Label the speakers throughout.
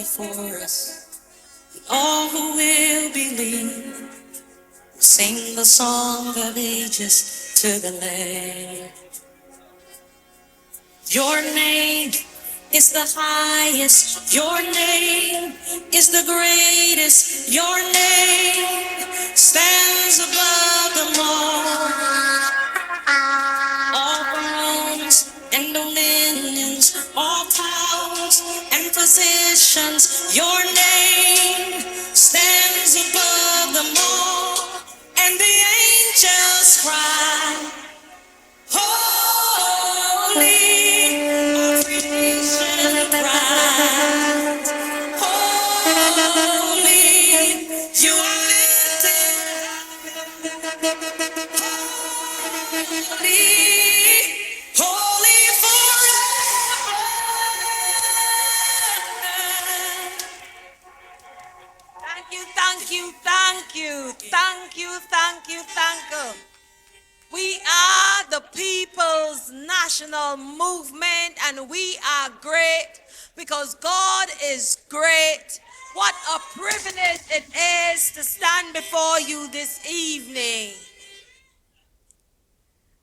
Speaker 1: for us. All who will believe will sing the song of ages to the Lamb. Your name is the highest. Your name is the greatest. Your name stands above them all. All thrones and dominions, all powers and positions. Your name stands above them all. And the angels cry, holy, our creation cries, holy, you are lifted holy, holy forever.
Speaker 2: Thank you, thank you, thank you, thank you, thank you, thank you. We are the People's National Movement, and we are great because God is great. What a privilege it is to stand before you this evening.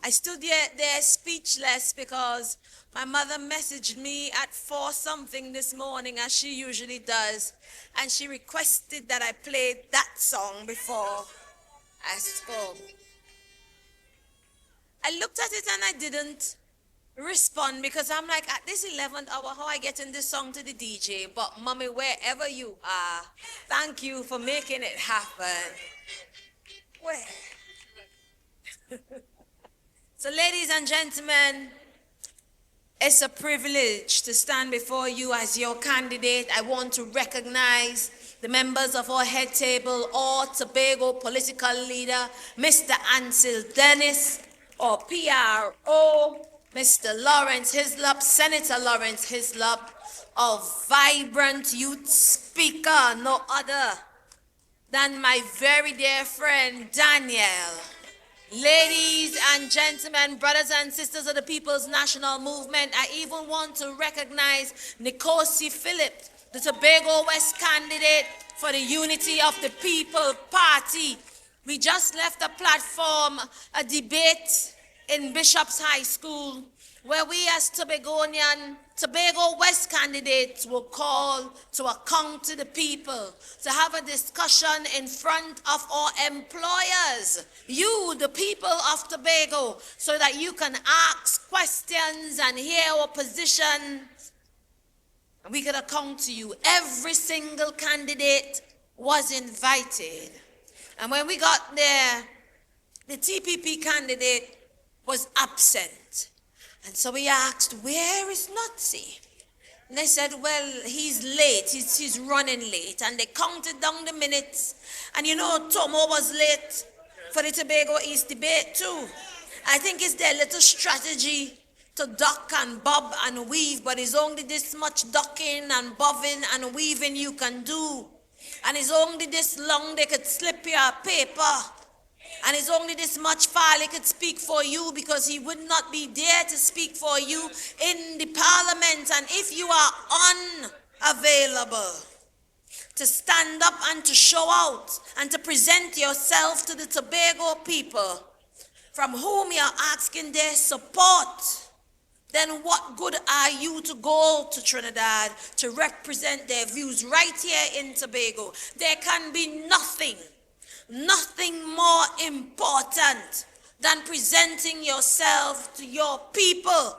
Speaker 2: I stood there speechless because my mother messaged me at 4 something this morning, as she usually does, and she requested that I played that song before I spoke. I looked at it and I didn't respond because I'm like, at this 11th hour, how I get in this song to the DJ? But mommy, wherever you are, thank you for making it happen. Where? So ladies and gentlemen, it's a privilege to stand before you as your candidate. I want to recognize the members of our head table, or Tobago political leader, Mr. Ansel Dennis, or PRO, Mr. Lawrence Hislop, Senator Lawrence Hislop, of vibrant youth speaker, no other than my very dear friend Daniel. Ladies and gentlemen, brothers and sisters of the People's National Movement, I even want to recognize Nkosi Philip, the Tobago West candidate for the Unity of the People Party. We just left a platform, a debate in Bishop's High School, where we as Tobago West candidates will call to account to the people, to have a discussion in front of our employers, you, the people of Tobago, so that you can ask questions and hear our position. We could account to you. Every single candidate was invited. And when we got there, the TPP candidate was absent. And so we asked, where is Notsi? And they said, well, he's late. He's running late. And they counted down the minutes. And you know, Tomo was late for the Tobago East debate too. I think it's their little strategy to duck and bob and weave, but it's only this much ducking and bobbing and weaving you can do. And it's only this long they could slip your paper. And it's only this much far he could speak for you, because he would not be there to speak for you in the parliament. And if you are unavailable to stand up and to show out and to present yourself to the Tobago people from whom you're asking their support, then what good are you to go to Trinidad to represent their views right here in Tobago? There can be nothing more important than presenting yourself to your people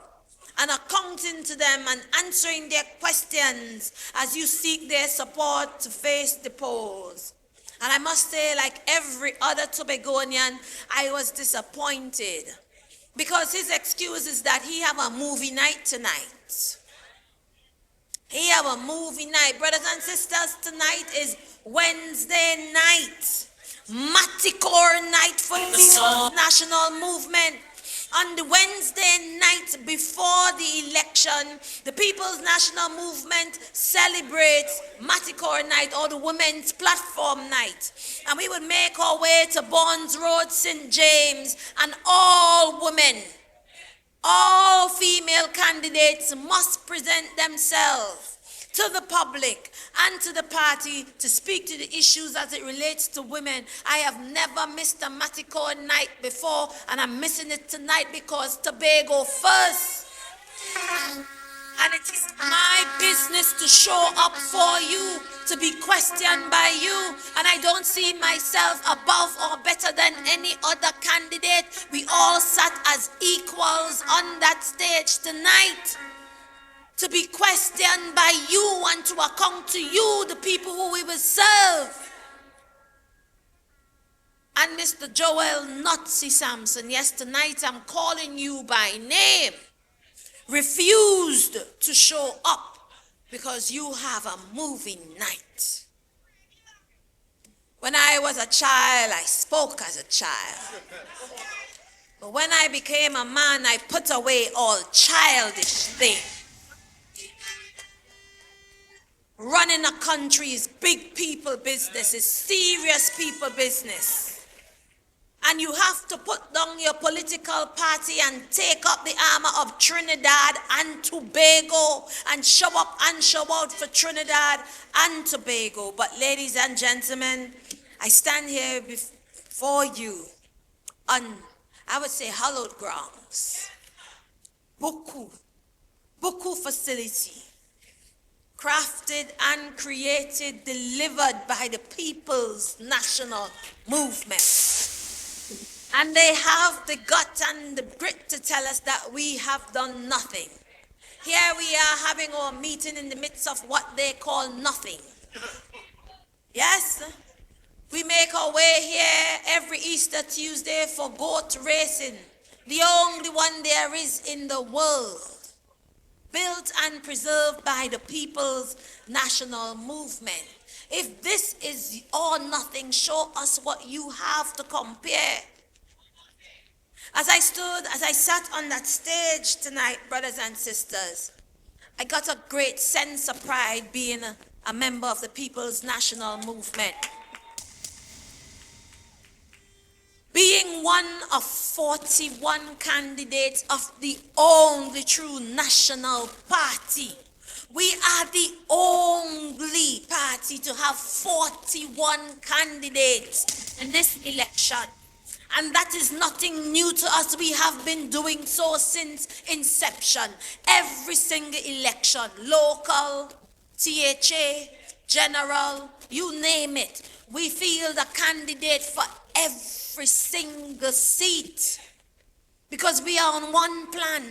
Speaker 2: and accounting to them and answering their questions as you seek their support to face the polls. And I must say, like every other Tobagonian, I was disappointed because his excuse is that he have a movie night tonight. He have a movie night. Brothers and sisters, tonight is Wednesday night. Maticore night for the People's National Movement. On the Wednesday night before the election, the People's National Movement celebrates Maticore night, or the Women's Platform night. And we would make our way to Bonds Road, St. James, and all women, all female candidates must present themselves to the public and to the party to speak to the issues as it relates to women. I have never missed a Matiko night before, and I'm missing it tonight because Tobago first. And it is my business to show up for you, to be questioned by you. And I don't see myself above or better than any other candidate. We all sat as equals on that stage tonight, to be questioned by you and to account to you, the people who we will serve. And Mr. Joel Nutsi Sampson, yes, tonight I'm calling you by name, refused to show up because you have a movie night. When I was a child, I spoke as a child. But when I became a man, I put away all childish things. Running a country is big people business, is serious people business. And you have to put down your political party and take up the armor of Trinidad and Tobago and show up and show out for Trinidad and Tobago. But ladies and gentlemen, I stand here before you on, I would say, hallowed grounds. Buccoo facility, crafted and created, delivered by the People's National Movement. And they have the gut and the grit to tell us that we have done nothing. Here we are having our meeting in the midst of what they call nothing. Yes, we make our way here every Easter Tuesday for goat racing, the only one there is in the world, built and preserved by the People's National Movement. If this is all nothing, show us what you have to compare. As I sat on that stage tonight, brothers and sisters, I got a great sense of pride being a member of the People's National Movement. Being one of 41 candidates of the only true national party. We are the only party to have 41 candidates in this election. And that is nothing new to us. We have been doing so since inception. Every single election, local, THA, general, you name it. We field a candidate for every single seat. Because we are on one plan,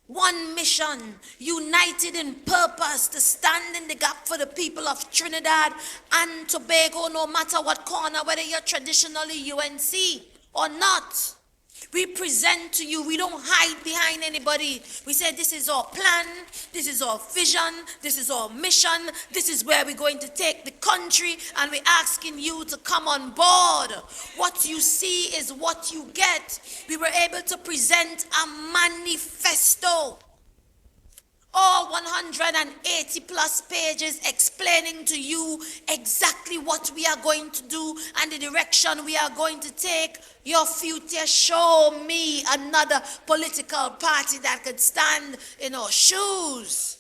Speaker 2: one mission, united in purpose to stand in the gap for the people of Trinidad and Tobago, no matter what corner, whether you're traditionally UNC or not. We present to you, we don't hide behind anybody. We say this is our plan, this is our vision, this is our mission, this is where we're going to take the country, and we're asking you to come on board. What you see is what you get. We were able to present a manifesto, all 180 plus pages explaining to you exactly what we are going to do and the direction we are going to take. Your future, show me another political party that could stand in our shoes.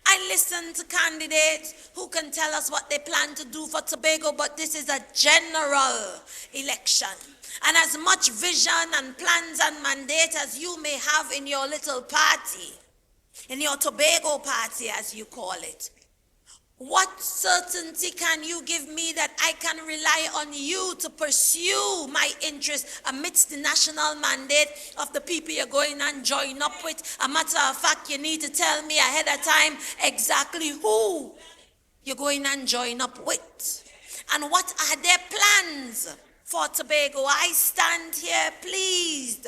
Speaker 2: I listen to candidates who can tell us what they plan to do for Tobago, but this is a general election. And as much vision and plans and mandate as you may have in your little party, in your Tobago party as you call it, what certainty can you give me that I can rely on you to pursue my interests amidst the national mandate of the people you're going and join up with? A matter of fact, you need to tell me ahead of time exactly who you're going and join up with. And what are their plans for Tobago? I stand here pleased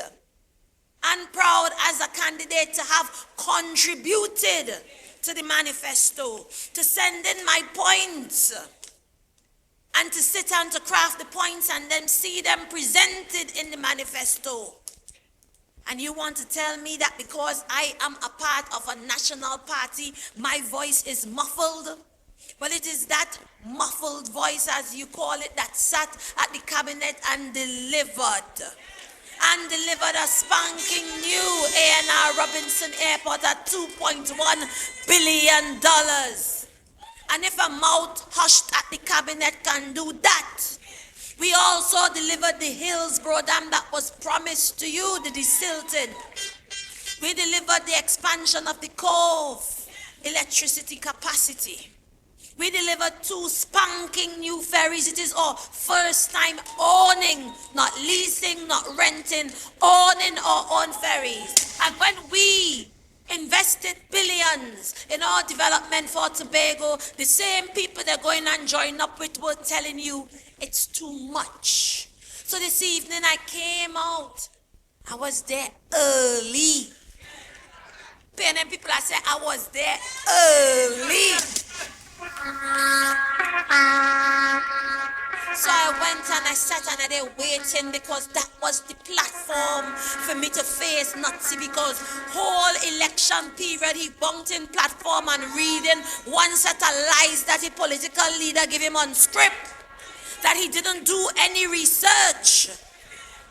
Speaker 2: and proud as a candidate to have contributed to the manifesto, to send in my points, and to sit and to craft the points and then see them presented in the manifesto. And you want to tell me that because I am a part of a national party, my voice is muffled? Well, it is that muffled voice, as you call it, that sat at the cabinet and delivered. and delivered a spanking new A&R Robinson Airport at $2.1 billion. And if a mouth hushed at the cabinet can do that, we also delivered the Hillsborough Dam that was promised to you, the desilted. We delivered the expansion of the Cove electricity capacity. We delivered 2 spanking new ferries. It is our first time owning, not leasing, not renting, owning our own ferries. And when we invested billions in our development for Tobago, the same people they're going and join up with were telling you it's too much. So this evening I came out. I was there early. And people I said I was there early. So I went and I sat and I there waiting because that was the platform for me to face Nazi, because whole election period he bunked in platform and reading one set of lies that the political leader gave him on script, that he didn't do any research.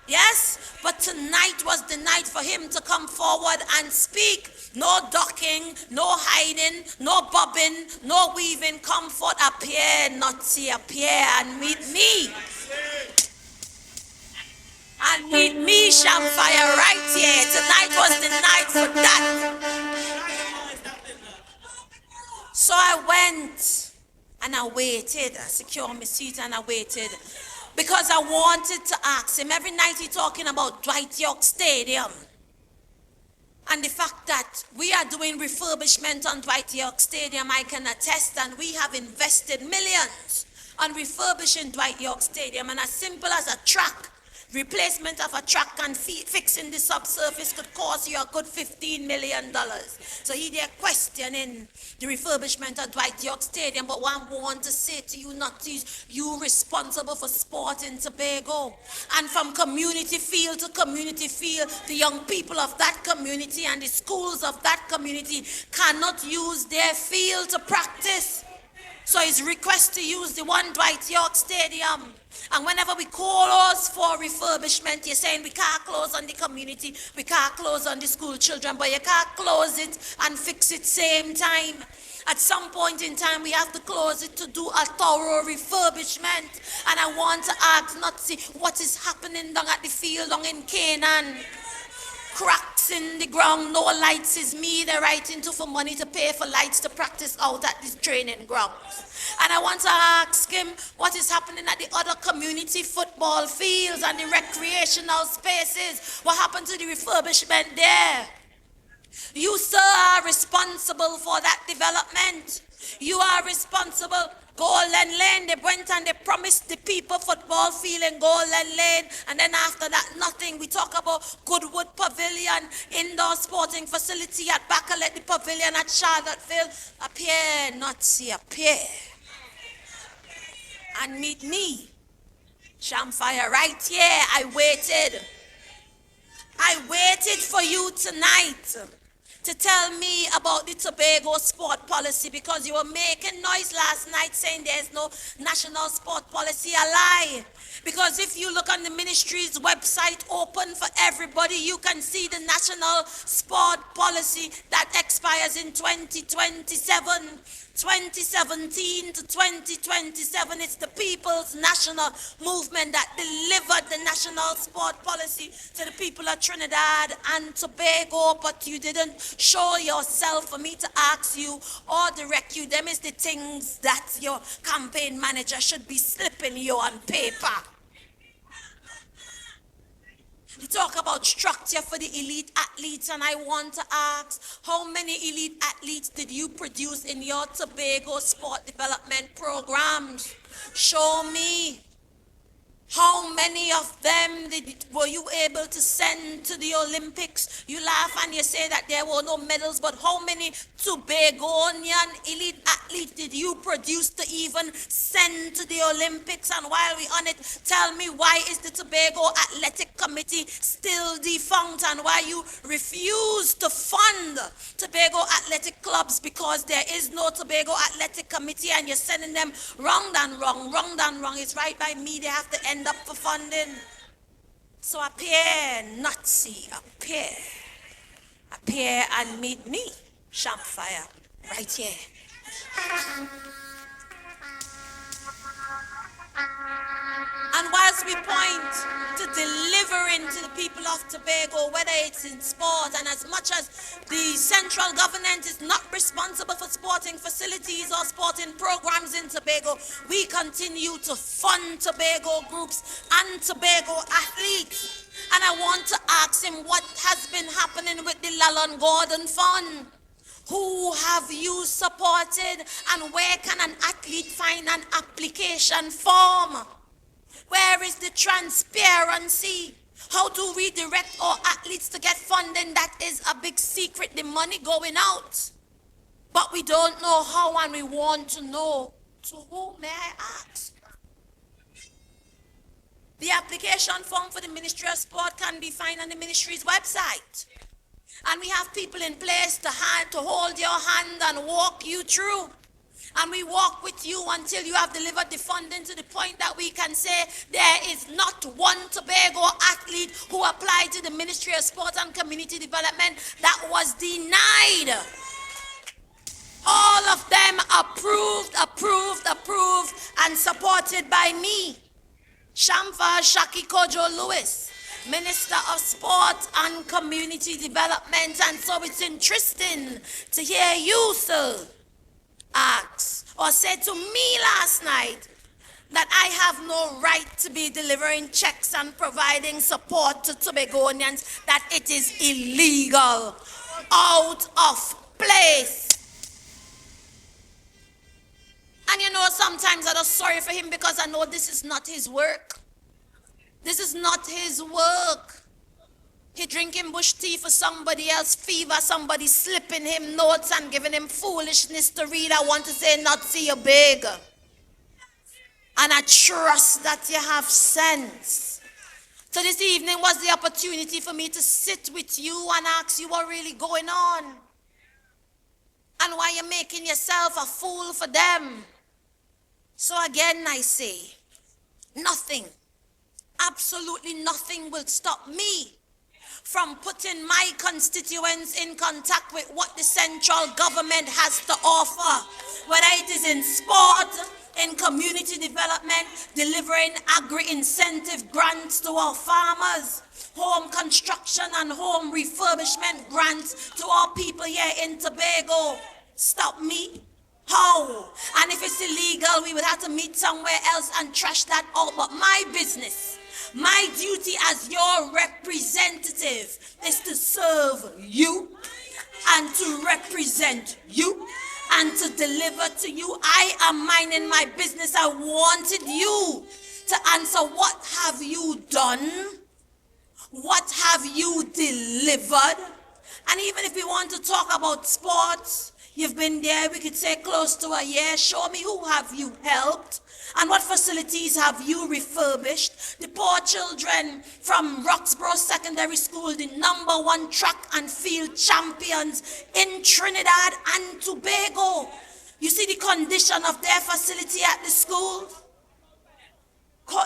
Speaker 2: Yes, but tonight was the night for him to come forward and speak. No ducking, no hiding, no bobbing, no weaving. Come forth, appear, Nazi, appear and meet me. And meet me, Shamfa, right here. Tonight was the night for that. So I went and I waited. I secured my seat and I waited. Because I wanted to ask him. Every night he's talking about Dwight York Stadium. And the fact that we are doing refurbishment on Dwight York Stadium, I can attest, and we have invested millions on refurbishing Dwight York Stadium. And as simple as a track, replacement of a track and fixing the subsurface could cost you a good $15 million. So they're questioning the refurbishment of Dwight York Stadium. But what I want to say to you, Nazis, you responsible for sport in Tobago. And from community field to community field, the young people of that community and the schools of that community cannot use their field to practice. So his request to use the one Dwight York Stadium. And whenever we call us for refurbishment, you're saying we can't close on the community, we can't close on the school children, but you can't close it and fix it same time. At some point in time, we have to close it to do a thorough refurbishment. And I want to ask, not see what is happening down at the field down in Canaan. Cracks in the ground, no lights is me. They're writing for money to pay for lights to practice out at this training grounds. And I want to ask him what is happening at the other community football fields and the recreational spaces. What happened to the refurbishment there? You, sir, are responsible for that development. You are responsible. Golden Lane, they went and they promised the people football field in Golden Lane, and then after that, nothing. We talk about Goodwood Pavilion, indoor sporting facility at Bacalet, the pavilion at Charlottesville. Appear, not see, appear. And meet me, Shamfa, right here. I waited for you tonight to tell me about the Tobago sport policy, because you were making noise last night saying there's no national sport policy. A lie. Because if you look on the ministry's website, open for everybody, you can see the national sport policy that expires in 2027. 2017 to 2027, it's the People's National Movement that delivered the national sport policy to the people of Trinidad and Tobago, but you didn't show yourself for me to ask you or direct you. Them is the things that your campaign manager should be slipping you on paper. You talk about structure for the elite athletes, and I want to ask, how many elite athletes did you produce in your Tobago sport development programs? Show me. How many of them were you able to send to the Olympics? You laugh and you say that there were no medals, but how many Tobagonian elite athletes did you produce to even send to the Olympics? And while we're on it, tell me, why is the Tobago Athletic Committee still defunct, and why you refuse to fund Tobago athletic clubs? Because there is no Tobago Athletic Committee and you're sending them wrong done wrong. It's right by me, they have to end up for funding. So appear, Nazi, appear and meet me, Shamfa, right here. And whilst we point to delivering to the people of Tobago, whether it's in sport, and as much as the central government is not responsible for sporting facilities or sporting programs in Tobago, we continue to fund Tobago groups and Tobago athletes. And I want to ask him what has been happening with the Lalon Gordon Fund. Who have you supported, and where can an athlete find an application form? Where is the transparency? How do we direct our athletes to get funding? That is a big secret, the money going out. But we don't know how, and we want to know. So who may I ask? The application form for the Ministry of Sport can be found on the ministry's website. And we have people in place to hold your hand and walk you through. And we walk with you until you have delivered the funding to the point that we can say there is not one Tobago athlete who applied to the Ministry of Sport and Community Development that was denied. All of them approved, and supported by me, Shamfa Cudjoe-Lewis, Minister of Sport and Community Development. And so it's interesting to hear you, sir, ask or say to me last night that I have no right to be delivering checks and providing support to Tobagonians, that it is illegal, out of place. And you know, sometimes I'm just sorry for him because I know this is not his work. This is not his work. He drinking bush tea for somebody else, fever, somebody slipping him notes and giving him foolishness to read. I want to say, not see you big. And I trust that you have sense. So this evening was the opportunity for me to sit with you and ask you what really going on. And why you're making yourself a fool for them. So again I say, nothing, absolutely nothing will stop me from putting my constituents in contact with what the central government has to offer, whether it is in sport, in community development, delivering agri-incentive grants to our farmers, home construction and home refurbishment grants to our people here in Tobago. Stop me? How? And if it's illegal, we would have to meet somewhere else and trash that out. But my business, my duty as your representative is to serve you and to represent you and to deliver to you. I am minding my business. I wanted you to answer, what have you done? What have you delivered? And even if we want to talk about sports, you've been there, we could say close to a year. Show me, who have you helped? And what facilities have you refurbished? The poor children from Roxborough Secondary School, the #1 track and field champions in Trinidad and Tobago. You see the condition of their facility at the school?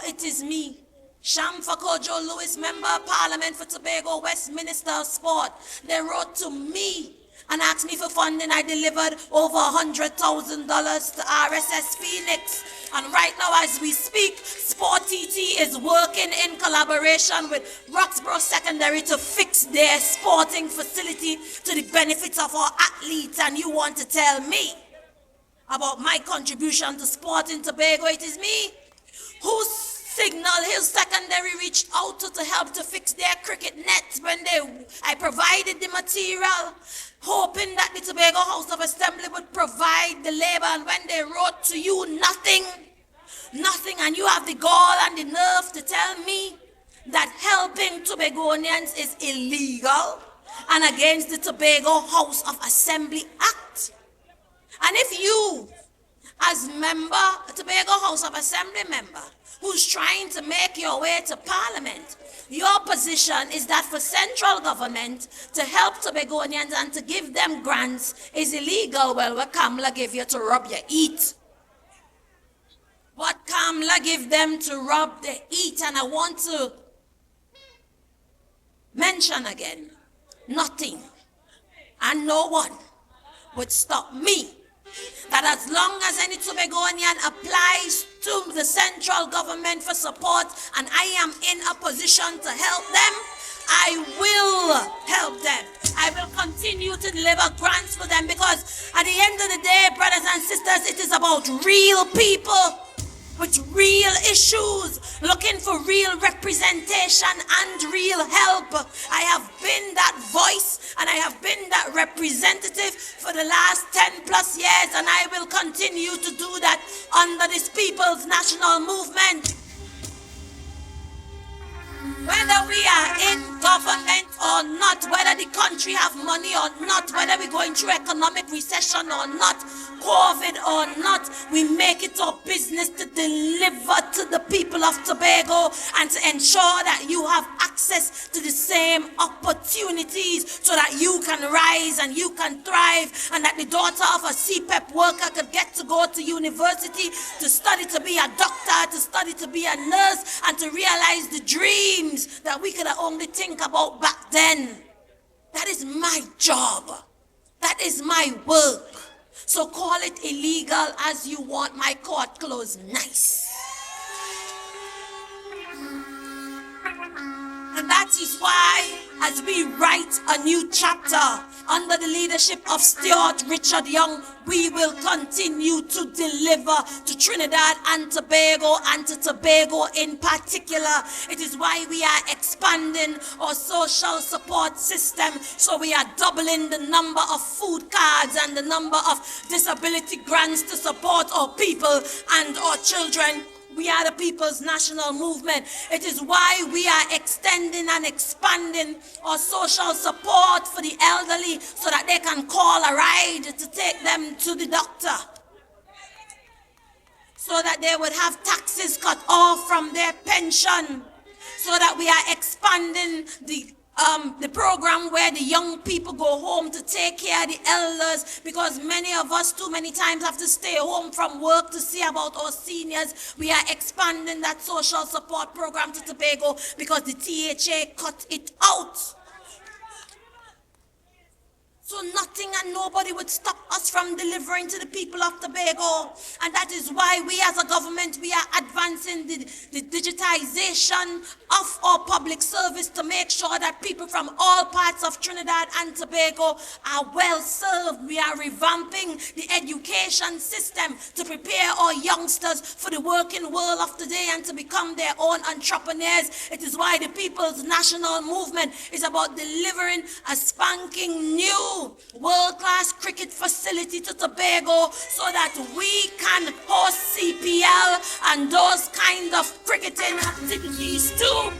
Speaker 2: It is me, Shamfa Cudjoe-Lewis, Member of Parliament for Tobago West, Minister of Sport. They wrote to me and asked me for funding. I delivered over $100,000 to RSS Phoenix. And right now as we speak, Sport TT is working in collaboration with Roxborough Secondary to fix their sporting facility to the benefits of our athletes. And you want to tell me about my contribution to sport in Tobago? It is me who Signal Hill Secondary reached out to help to fix their cricket nets when I provided the material, hoping that the Tobago House of Assembly would provide the labor. And when they wrote to you, nothing, and you have the gall and the nerve to tell me that helping Tobagonians is illegal and against the Tobago House of Assembly Act. And if you, as a Tobago House of Assembly member, who's trying to make your way to Parliament, your position is that for central government to help Tobagonians and to give them grants is illegal. Well, what Kamla give you to rub your eat? What Kamla give them to rub their eat? And I want to mention again, nothing and no one would stop me. That as long as any Tobagonian applies to the central government for support and I am in a position to help them, I will help them. I will continue to deliver grants for them, because at the end of the day, brothers and sisters, it is about real people with real issues, looking for real representation and real help. I have been that voice and I have been that representative for the last 10 plus years, and I will continue to do that under this People's National Movement. Whether we are in government or not, whether the country have money or not, whether we're going through economic recession or not, COVID or not, we make it our business to deliver to the people of Tobago and to ensure that you have access to the same opportunities so that you can rise and you can thrive, and that the daughter of a CPEP worker could get to go to university to study to be a doctor, to study to be a nurse, and to realize the dreams that we could only think about back then. That is my job. That is my work. So call it illegal as you want. My court closed nice. And that is why, as we write a new chapter under the leadership of Stuart Richard Young, we will continue to deliver to Trinidad and Tobago, and to Tobago in particular. It is why we are expanding our social support system. So we are doubling the number of food cards and the number of disability grants to support our people and our children. We are the People's National Movement. It is why we are extending and expanding our social support for the elderly so that they can call a ride to take them to the doctor, so that they would have taxes cut off from their pension, so that we are expanding the program where the young people go home to take care of the elders, because many of us too many times have to stay home from work to see about our seniors. We are expanding that social support program to Tobago because the THA cut it out. So nothing and nobody would stop us from delivering to the people of Tobago. And that is why we as a government, we are advancing the digitization of our public service to make sure that people from all parts of Trinidad and Tobago are well served. We are revamping the education system to prepare our youngsters for the working world of today and to become their own entrepreneurs. It is why the People's National Movement is about delivering a spanking new world-class cricket facility to Tobago so that we can host CPL and those kind of cricketing activities too.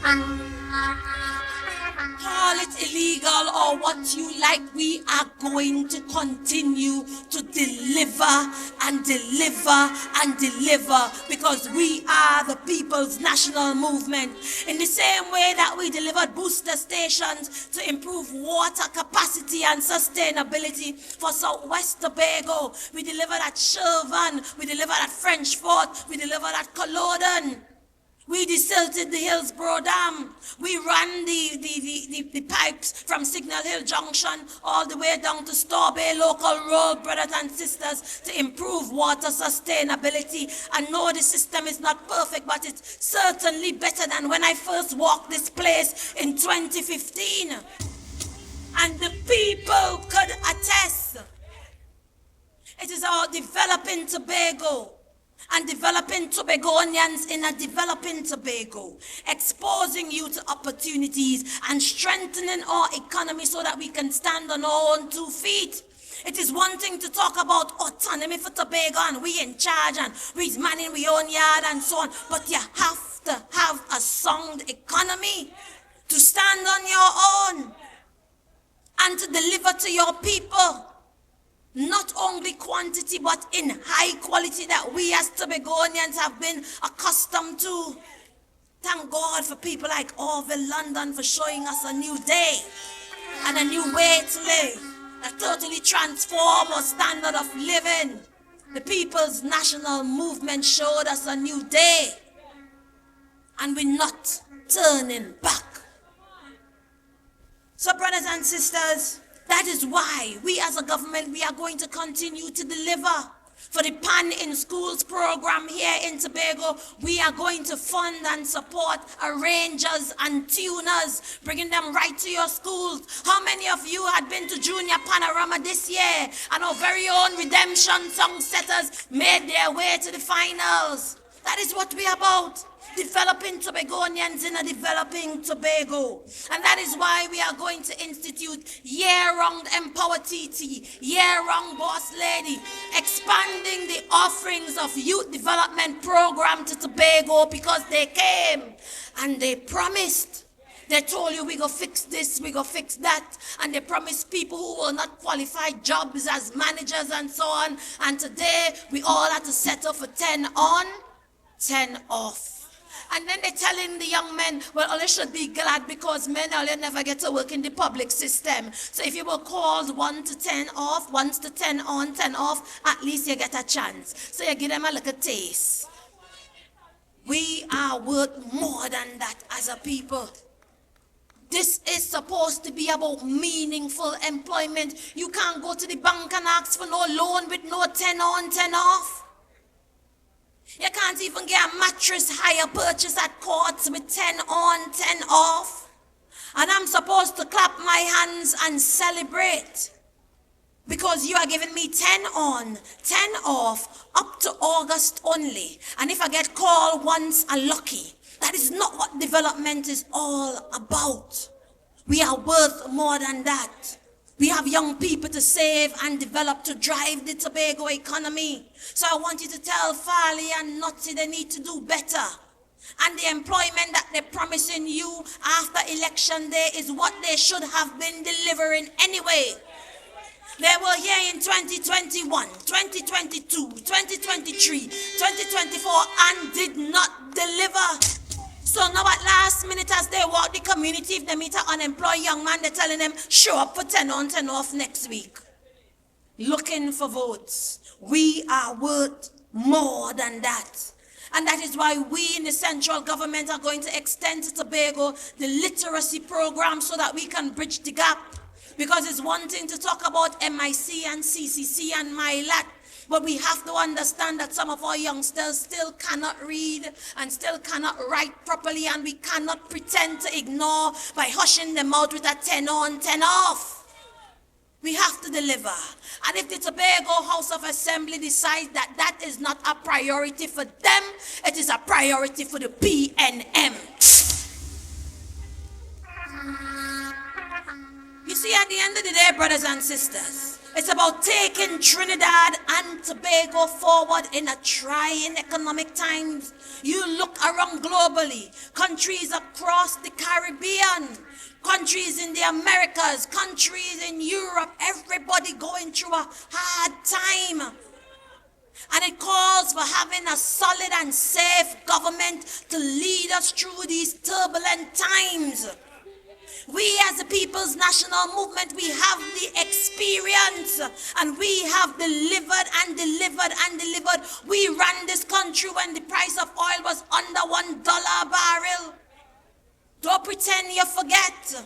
Speaker 2: Call it illegal or what you like, we are going to continue to deliver and deliver and deliver, because we are the People's National Movement. In the same way that we delivered booster stations to improve water capacity and sustainability for Southwest Tobago, we delivered at Shervan, we delivered at French Fort, we delivered at Culloden. We desilted the Hillsborough Dam. We ran the pipes from Signal Hill Junction all the way down to Store Bay Local Road, brothers and sisters, to improve water sustainability. I know the system is not perfect, but it's certainly better than when I first walked this place in 2015. And the people could attest. It is our developing Tobago and developing Tobagonians in a developing Tobago, exposing you to opportunities and strengthening our economy so that we can stand on our own 2 feet. It is one thing to talk about autonomy for Tobago and we in charge and we's manning we own yard and so on, but you have to have a sound economy to stand on your own and to deliver to your people. Not only quantity, but in high quality that we as Tobagonians have been accustomed to. Thank God for people like Orville London for showing us a new day and a new way to live that totally transform our standard of living. The People's National Movement showed us a new day, and we're not turning back. So, brothers and sisters, that is why we as a government, we are going to continue to deliver. For the Pan in Schools program here in Tobago, we are going to fund and support arrangers and tuners, bringing them right to your schools. How many of you had been to Junior Panorama this year and our very own Redemption song setters made their way to the finals? That is what we are about. Developing Tobagonians in a developing Tobago. And that is why we are going to institute year-round Empower TT, year-round Boss Lady, expanding the offerings of youth development program to Tobago, because they came and they promised. They told you we go fix this, we go fix that, and they promised people who will not qualify jobs as managers and so on. And today we all had to settle for 10 on, 10 off. And then they're telling the young men, well, you should be glad because men only never get to work in the public system. So if you were called 1 to 10 off, 1 to 10 on, 10 off, at least you get a chance. So you give them a little taste. We are worth more than that as a people. This is supposed to be about meaningful employment. You can't go to the bank and ask for no loan with no 10 on, 10 off. You can't even get a mattress hire purchase at Courts with 10 on, 10 off. And I'm supposed to clap my hands and celebrate because you are giving me 10 on, 10 off, up to August only. And if I get called once, I'm lucky. That is not what development is all about. We are worth more than that. We have young people to save and develop to drive the Tobago economy. So I want you to tell Farley and Nutty they need to do better. And the employment that they're promising you after election day is what they should have been delivering anyway. They were here in 2021, 2022, 2023, 2024 and did not deliver. So now at last minute as they walk the community, if they meet an unemployed young man, they're telling them, show up for 10 on, 10 off next week. Looking for votes. We are worth more than that. And that is why we in the central government are going to extend to Tobago the literacy program so that we can bridge the gap. Because it's one thing to talk about MIC and CCC and MyLat, but we have to understand that some of our youngsters still cannot read and still cannot write properly, and we cannot pretend to ignore by hushing them out with a 10 on, 10 off. We have to deliver. And if the Tobago House of Assembly decides that that is not a priority for them, it is a priority for the PNM. You see, at the end of the day, brothers and sisters, it's about taking Trinidad and Tobago forward in a trying economic times. You look around globally, countries across the Caribbean, countries in the Americas, countries in Europe, everybody going through a hard time. And it calls for having a solid and safe government to lead us through these turbulent times. We as the People's National Movement, we have the experience and we have delivered and delivered and delivered. We ran this country when the price of oil was under $1 a barrel. Don't pretend you forget.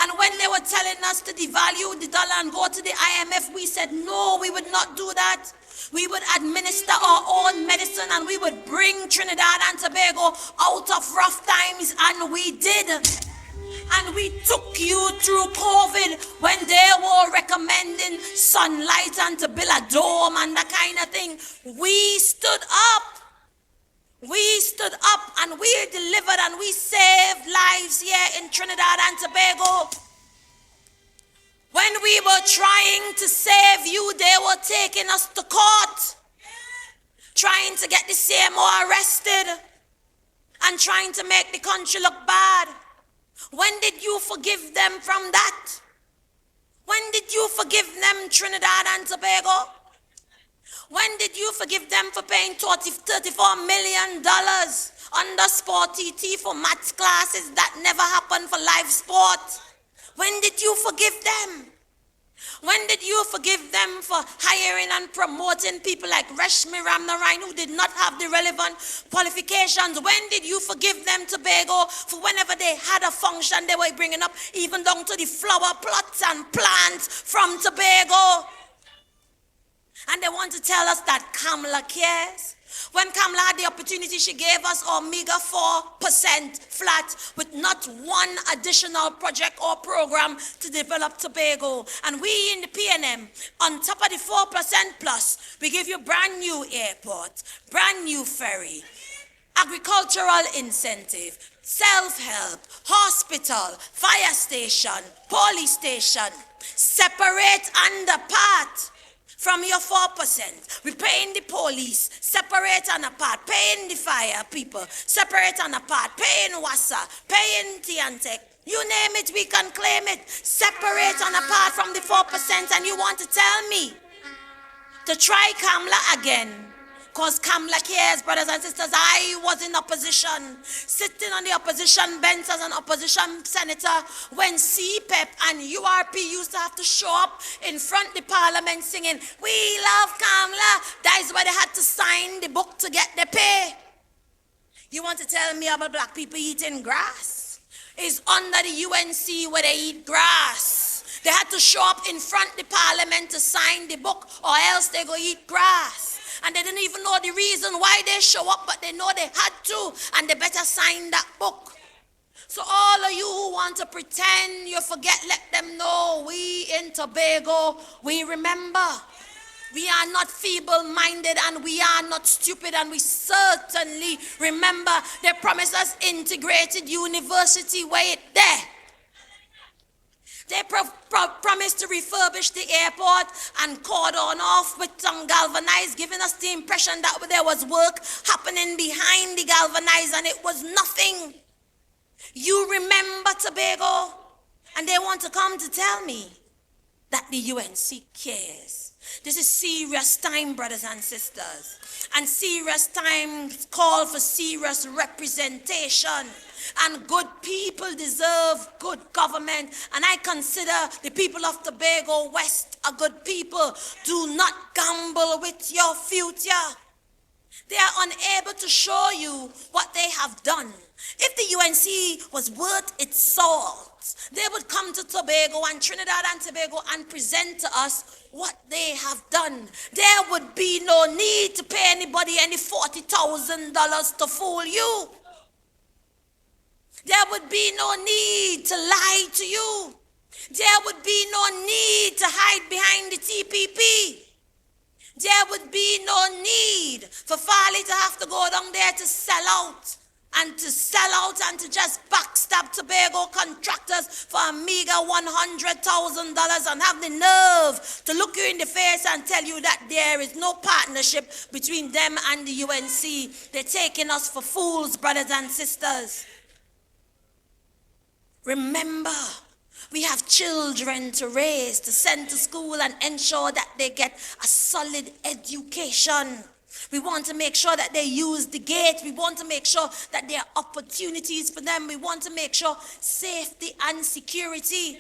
Speaker 2: And when they were telling us to devalue the dollar and go to the IMF, we said no, we would not do that. We would administer our own medicine and we would bring Trinidad and Tobago out of rough times, and we did. And we took you through COVID when they were recommending sunlight and to build a dome and that kind of thing. We stood up. We stood up and we delivered and we saved lives here in Trinidad and Tobago. When we were trying to save you, they were taking us to court, trying to get the CMO arrested and trying to make the country look bad. When did you forgive them from that? When did you forgive them, Trinidad and Tobago? When did you forgive them for paying $34 million under Sport TT for maths classes that never happened for live sport? When did you forgive them? When did you forgive them for hiring and promoting people like Rashmi Ramnarayan who did not have the relevant qualifications? When did you forgive them, Tobago, for whenever they had a function they were bringing up, even down to the flower plots and plants from Tobago? And they want to tell us that Kamala cares. When Kamala had the opportunity, she gave us our meager 4% flat with not one additional project or program to develop Tobago. And we in the PNM, on top of the 4% plus, we give you brand new airport, brand new ferry, agricultural incentive, self-help, hospital, fire station, police station, separate and apart. From your 4%, we paying the police, separate and apart, paying the fire people, separate and apart, paying WASA, paying Tiantec. You name it, we can claim it. Separate and apart from the 4%, and you want to tell me to try Kamala again. Because Kamala cares, brothers and sisters. I was in opposition, sitting on the opposition bench as an opposition senator when CPEP and URP used to have to show up in front of the parliament singing, "We love Kamala." That is why they had to sign the book to get the pay. You want to tell me about black people eating grass? It's under the UNC where they eat grass. They had to show up in front of the parliament to sign the book, or else they go eat grass. And they didn't even know the reason why they show up, but they know they had to, and they better sign that book. So all of you who want to pretend you forget, let them know we in Tobago, we remember. We are not feeble-minded and we are not stupid, and we certainly remember they promised us integrated university where it there. They promised to refurbish the airport and cordon off with some galvanized, giving us the impression that there was work happening behind the galvanized, and it was nothing. You remember Tobago? And they want to come to tell me that the UNC cares. This is serious time, brothers and sisters. And serious times call for serious representation. And good people deserve good government. And I consider the people of Tobago West a good people. Do not gamble with your future. They are unable to show you what they have done. If the UNC was worth its salt, they would come to Tobago and Trinidad and Tobago and present to us what they have done. There would be no need to pay anybody any $40,000 to fool you. There would be no need to lie to you. There would be no need to hide behind the TPP. There would be no need for Farley to have to go down there to sell out and to just backstab Tobago contractors for a meager $100,000 and have the nerve to look you in the face and tell you that there is no partnership between them and the UNC. They're taking us for fools, brothers and sisters. Remember, we have children to raise, to send to school and ensure that they get a solid education. We want to make sure that they use the gate. We want to make sure that there are opportunities for them. We want to make sure safety and security.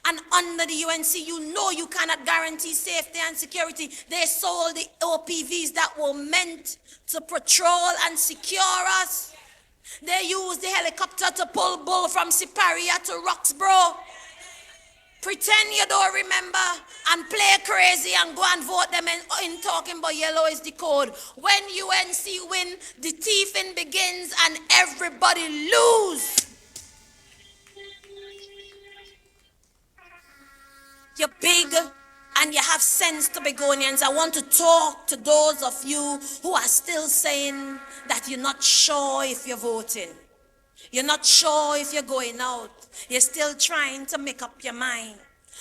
Speaker 2: And under the UNC, you know you cannot guarantee safety and security. They sold the OPVs that were meant to patrol and secure us. They used the helicopter to pull bull from Siparia to Roxborough. Pretend you don't remember and play crazy and go and vote them in talking about yellow is the code. When UNC win, the thieving begins and everybody lose. You're big and you have sense, Tobagonians. I want to talk to those of you who are still saying that you're not sure if you're voting. You're not sure if you're going out. You're still trying to make up your mind.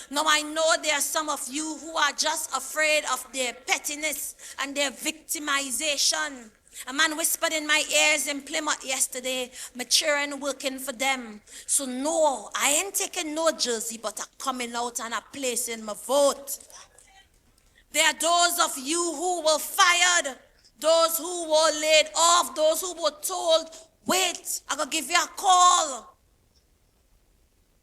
Speaker 2: Now I know there are some of you who are just afraid of their pettiness and their victimization. A man whispered in my ears in Plymouth yesterday, my children working for them. So no, I ain't taking no jersey, but I'm coming out and I'm placing my vote. There are those of you who were fired, those who were laid off, those who were told, wait, I'm going to give you a call.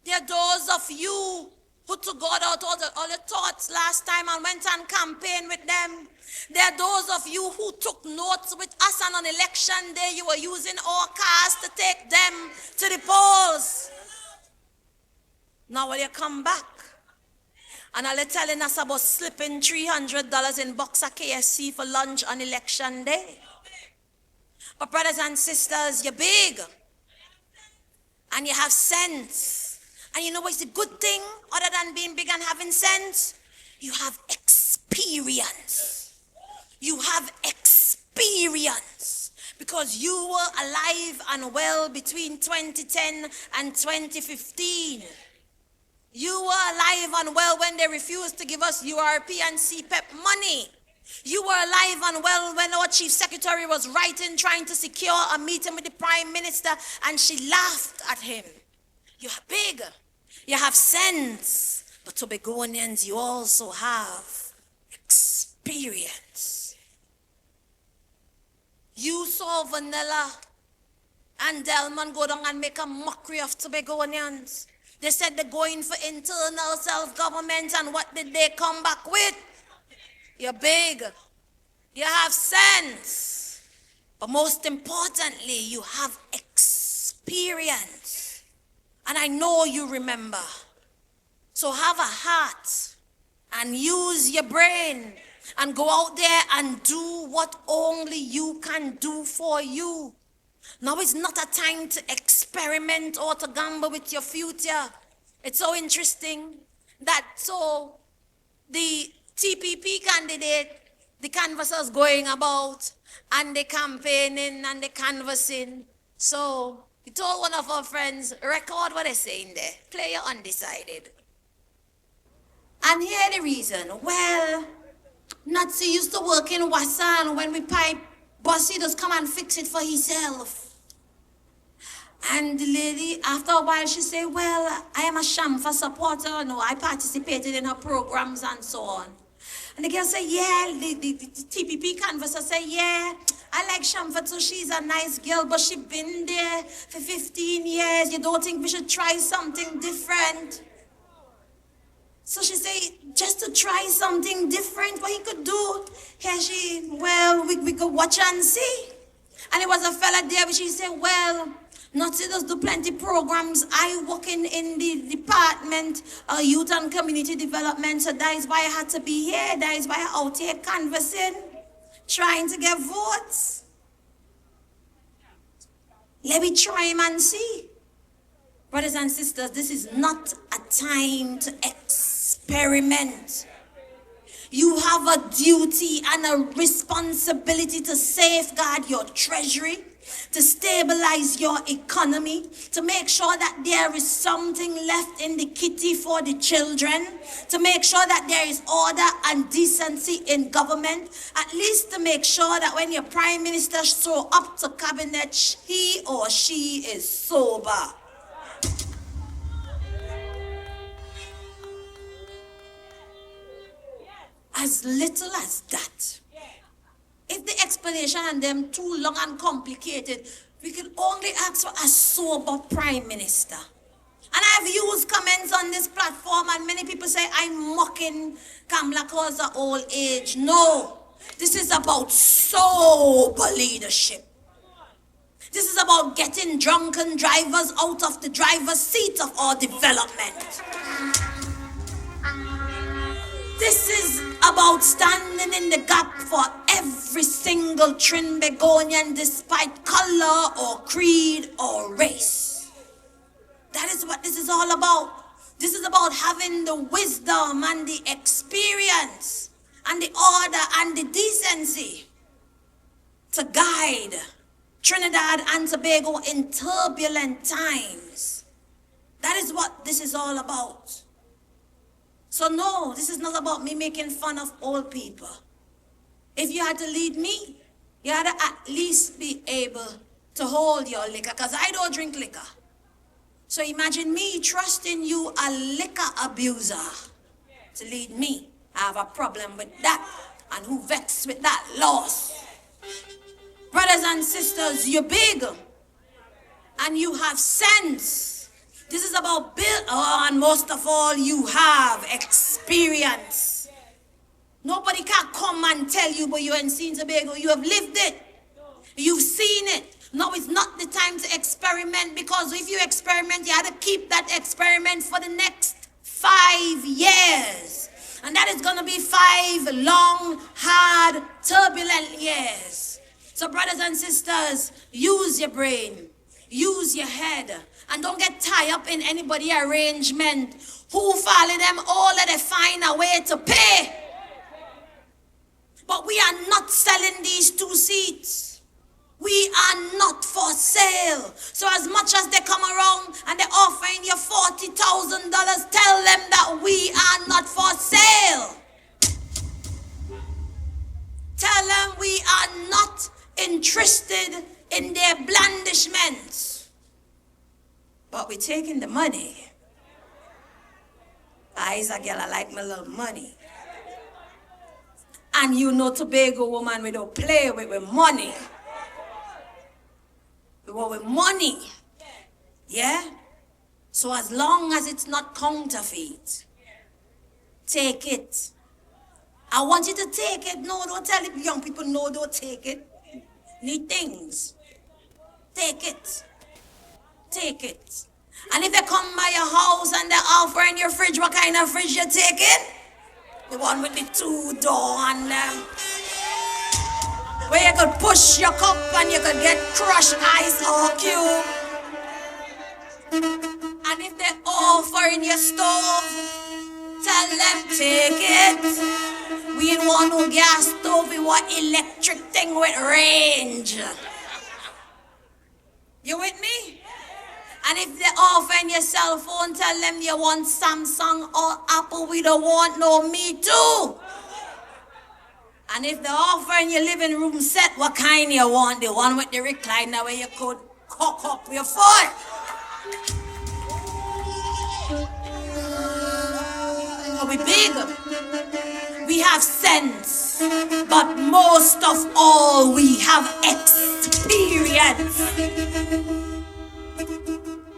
Speaker 2: There are those of you who took God out all the thoughts last time and went on campaign with them. There are those of you who took notes with us, and on election day you were using our cars to take them to the polls. Now will you come back and are you telling us about slipping $300 in box of KFC for lunch on election day? But brothers and sisters, you're big and you have sense. And you know what's the good thing other than being big and having sense? You have experience. You have experience because you were alive and well between 2010 and 2015. You were alive and well when they refused to give us URP and CPEP money. You were alive and well when our chief secretary was writing, trying to secure a meeting with the prime minister, and she laughed at him. You are big. You have sense. But Tobagonians, you also have experience. You saw Vanilla and Delman go down and make a mockery of Tobagonians. They said they're going for internal self-government, and what did they come back with? You're big. You have sense. But most importantly, you have experience. And I know you remember. So have a heart and use your brain and go out there and do what only you can do for you. Now is not a time to experiment or to gamble with your future. It's so interesting that the TPP candidate, the canvassers going about and the campaigning and the canvassing. So he told one of our friends, record what they're saying there. Play your undecided. And here the reason. Well, Nazi used to work in Wasan. When we pipe, Bossy just come and fix it for himself. And the lady, after a while, she said, well, I am a Shamfa supporter. No, I participated in her programs and so on. And the girl said, yeah, the TPP canvasser said, yeah, I like Shamfa too. She's a nice girl, but she's been there for 15 years. You don't think we should try something different? So she said, just to try something different, what he could do. Here we could watch and see. And it was a fella there, which he said, well, Nazi does do plenty programs. I work in the department, youth and community development. So that is why I had to be here. That is why I'm out here canvassing, trying to get votes. Let me try him and see. Brothers and sisters, this is not a time to experiment. You have a duty and a responsibility to safeguard your treasury, to stabilize your economy, to make sure that there is something left in the kitty for the children, to make sure that there is order and decency in government, at least to make sure that when your prime minister show up to cabinet, he or she is sober. As little as that. If the explanation and them too long and complicated, we can only ask for a sober prime minister. And I've used comments on this platform, and many people say I'm mocking Kamala cause of old age. No, this is about sober leadership. This is about getting drunken drivers out of the driver's seat of our development. This is about standing in the gap for every single Trinbagonian, despite color or creed or race. That is what this is all about. This is about having the wisdom and the experience and the order and the decency to guide Trinidad and Tobago in turbulent times. That is what this is all about. So no, this is not about me making fun of old people. If you had to lead me, you had to at least be able to hold your liquor, because I don't drink liquor. So imagine me trusting you, a liquor abuser, to lead me. I have a problem with that, and who vexed with that loss. Brothers and sisters, you're big, and you have sense.
Speaker 1: This is about build. Oh, and most of all, you have experience. Nobody can come and tell you, but you ain't seen Tobago. You have lived it. You've seen it. No, it's not the time to experiment, because if you experiment, you have to keep that experiment for the next 5 years. And that is going to be 5 long, hard, turbulent years. So brothers and sisters, use your brain, use your head, and don't get tied up in anybody arrangement. Who follow them all that they find a way to pay. But we are not selling these 2 seats. We are not for sale. So as much as they come around and they're offering you $40,000, tell them that we are not for sale. Tell them we are not interested in their blandishments. But we're taking the money. I's a girl, I like my little money. And you know Tobago woman, we don't play with money. We want with money. Yeah? So as long as it's not counterfeit, take it. I want you to take it. No, don't tell it. Young people, no, don't take it. Need things. Take it. Take it. And if they come by your house and they're offering your fridge, what kind of fridge you taking? The one with the 2 door on them. Where you could push your cup and you could get crushed ice or cube. And if they offer in your stove, tell them take it. We ain't want no gas stove, we want electric thing with range. You with me? And if they offer in your cell phone, tell them you want Samsung or Apple, we don't want no Me Too. And if they offer in your living room set, what kind you want? The one with the recliner where you could cock up your foot. We big. We have sense. But most of all, we have experience.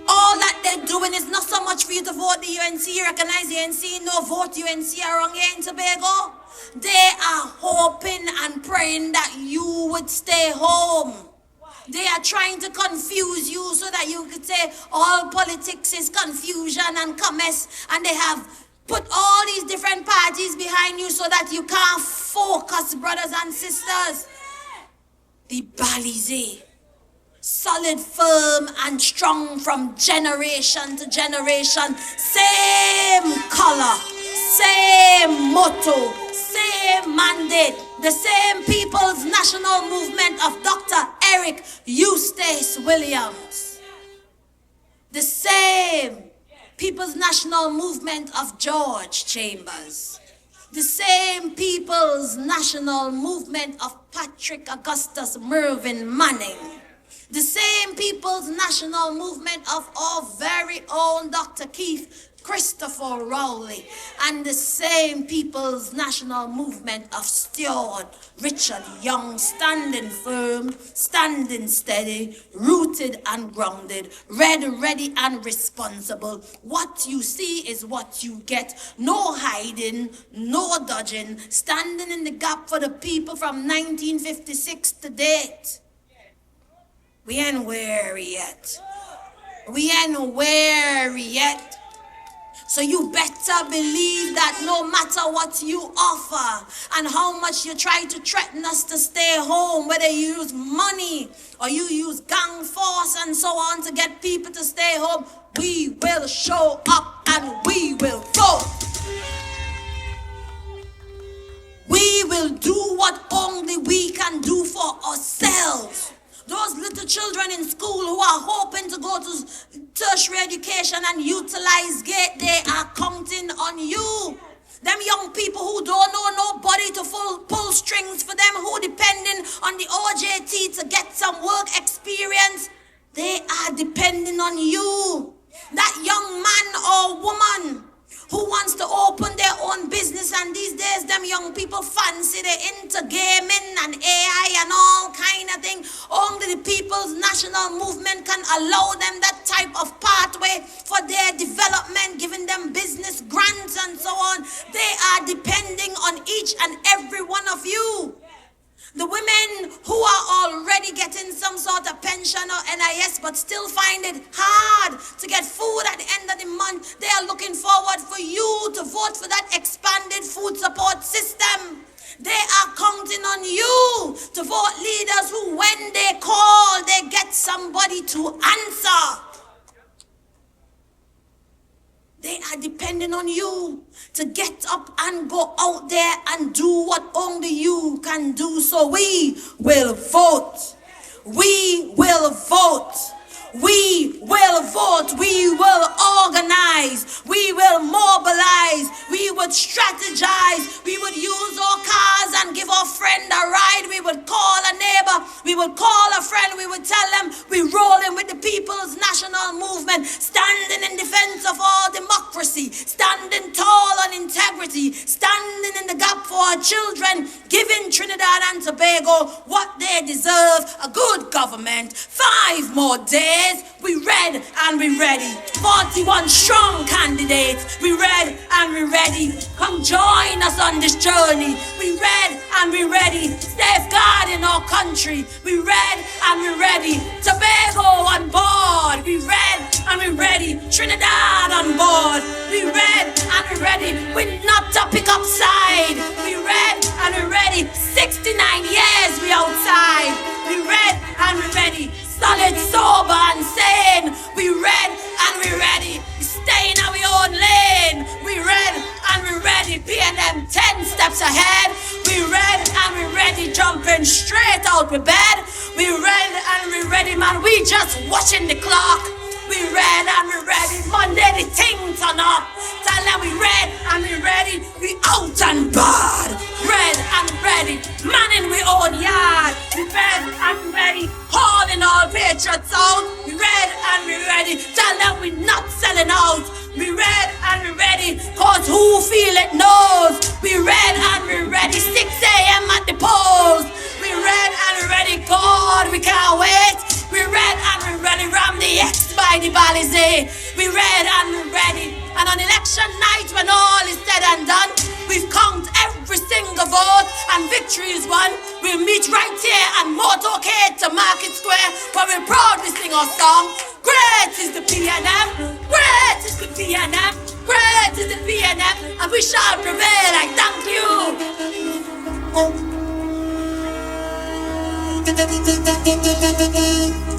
Speaker 1: All that they're doing is not so much for you to vote the UNC, recognize the UNC, no vote UNC around here in Tobago. They are hoping and praying that you would stay home. They are trying to confuse you so that you could say all politics is confusion and commerce, and they have put all these different parties behind you so that you can't focus, brothers and sisters. The Balize, solid, firm, and strong from generation to generation. Same color, same motto, same mandate. The same People's National Movement of Dr. Eric Eustace Williams. The same People's National Movement of George Chambers. The same People's National Movement of Patrick Augustus Mervyn Manning. The same People's National Movement of our very own Dr. Keith Christopher Rowley, and the same People's National Movement of Stuart Richard Young, standing firm, standing steady, rooted and grounded, ready and responsible. What you see is what you get. No hiding, no dodging, standing in the gap for the people from 1956 to date. We ain't weary yet. We ain't weary yet. So you better believe that no matter what you offer and how much you try to threaten us to stay home, whether you use money or you use gang force and so on to get people to stay home, we will show up and we will vote. We will do what only we can do for ourselves. Those little children in school who are hoping to go to tertiary education and utilize GATE, they are counting on you. Them young people who don't know nobody to pull strings for them, who depending on the OJT to get some work experience, they are depending on you. That young man or woman who wants to open their own business, and these days them young people fancy they're into gaming and AI and all kind of thing. Only the People's National Movement can allow them that type of pathway for their development, giving them business grants and so on. They are depending on each and every one of you. The women who are already getting some sort of pension or NIS but still find it hard to get food at the end of the month, they are looking forward for you to vote for that expanded food support system. They are counting on you to vote leaders who, when they call, they get somebody to answer. They are depending on you to get up and go out there and do what only you can do. So we will vote. We will vote. We will vote. We will organize. We will mobilize. We would strategize. We would use our cars and give our friend a ride. We would call a neighbor. We would call a friend. We would tell them we're rolling with the People's National Movement, standing in defense of all democracy, standing tall on integrity, standing in the gap for our children, giving Trinidad and Tobago what they deserve, a good government. 5 more days. We read and we ready. 41 strong candidates. We read and we ready. Come join us on this journey. We read and we ready. Safeguarding our country. We read and we ready. Tobago on board. We read and we ready. Trinidad on board. We read and we ready. We're not to pick up side. We read and we ready. 69 years we outside. We read and we ready. Solid, sober, and sane. We read and we ready. We stay in our own lane. We read and we ready. P&M 10 steps ahead. We read and we ready. Jumping straight out of bed. We read and we ready, man. We just watching the clock. We read and we ready. Monday the thing turn up. Tell them we read and we ready. We out and bad. Read and ready. Man in we own yard. We read and we ready. Hauling all patriots out. We read and we ready. Tell them we not selling out. We read and we ready. Cause who feel it knows. We read and we ready. 6 a.m. at the polls. We read and we ready. God, we can't wait. We read and we ready. Ram the X by the Balizé. We read and we ready. And on election night, when all is said and done, we've count every single vote and victory is won. We'll meet right here at Motorcade to Market Square, where we proudly sing our song. Great is the P&M, great is the P&M, great is the P&M, and we shall prevail. I thank you.